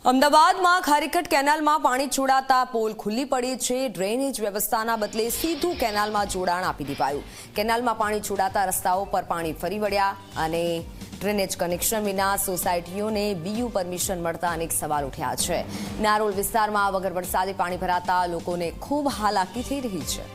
અમદાવાદમાં ખારીકટ કેનાલમાં પાણી છોડાતા પોલ ખુલ્લી પડી છે। ડ્રેનેજ વ્યવસ્થાના બદલે સીધું કેનાલમાં જોડાણ આપી દેવાયું। કેનાલમાં પાણી છોડાતા રસ્તાઓ પર પાણી ફરી વળ્યા અને ડ્રેનેજ કનેક્શન વિના સોસાયટીઓને બીયુ પરમિશન મળતા અનેક સવાલ ઉઠ્યા છે। નારોલ વિસ્તારમાં વગર વરસાદે પાણી ભરાતા લોકોને ખૂબ હાલાકી થઈ રહી છે।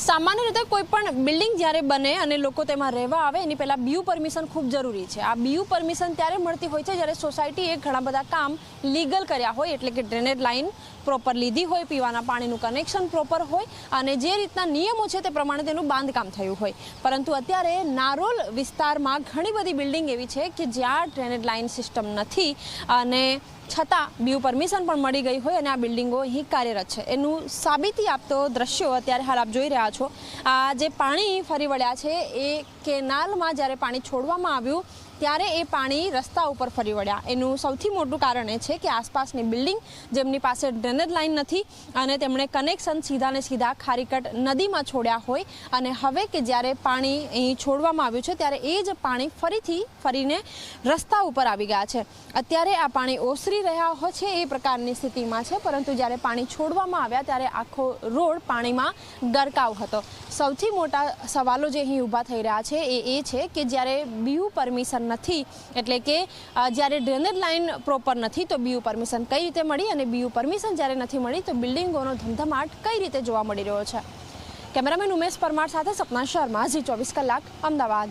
सामान्य रीते कोईपण बिल्डिंग ज्यारे बने अने लोको तेमां रहेवा आवे एनी पहेला बीयू परमिशन खूब जरूरी छे। आ बीयू परमिशन त्यारे मळती होय छे ज्यारे सोसायटीए घणा बधा काम लीगल कर्या होय, एटले के ड्रेनेज लाइन प्रोपर लीधी होय, पीवाना पाणीनुं कनेक्शन प्रोपर होय अने जे रीतना नियमो छे ते प्रमाणे तेनुं बांधकाम थयुं होय। परंतु अत्यारे नारोल विस्तारमां घणी बधी बिल्डिंग एवी छे के ज्यां ड्रेनेज लाइन सिस्टम नथी अने छतां बीयू परमिशन पण मळी गई होय अने आ बिल्डिंगो अहीं कार्यरत छे। एनुं साबिती आपतो दृश्यो अत्यारे हाल आप जोई रह्या छो। आ जे पाणी फरी वळ्या छे ए केनालमां ज्यारे पाणी छोडवामां आव्युं त्यारे ए पाणी रस्ता उपर फरी वळ्या। एनुं सौथी मोटुं कारण ए छे के आसपासनी बिल्डिंग जेमनी पासे ड्रेनेज लाइन नथी अने तेमणे कनेक्शन सीधा ने सीधा खारीकट नदीमां छोड्या होय अने हवे के ज्यारे पाणी અહીં છોડવામાં આવ્યું છે ત્યારે એ જ પાણી ફરીથી ફરીને રસ્તા ઉપર આવી ગયા છે। અત્યારે આ પાણી ઓસરી રહ્યા હોય છે એ પ્રકારની સ્થિતિમાં છે, પરંતુ જ્યારે પાણી છોડવામાં આવ્યા ત્યારે આખો રોડ પાણીમાં ગરકાવ હતો। સૌથી મોટા સવાલો જે અહીં ઊભા થઈ રહ્યા છે એ છે કે જ્યારે બીયુ પરમિશન નથી એટલે કે જ્યારે ડ્રેનેજ લાઇન પ્રોપર નથી તો બીયુ પરમિશન કઈ રીતે મળી અને બીયુ પરમિશન જ્યારે નથી મળી તો બિલ્ડિંગોનો ધમધમાટ કઈ રીતે જોવા મળી રહ્યો છે। કેમેરામેન ઉમેશ પરમાર સાથે સપના શર્મા, ઝી 24 કલાક, અમદાવાદ।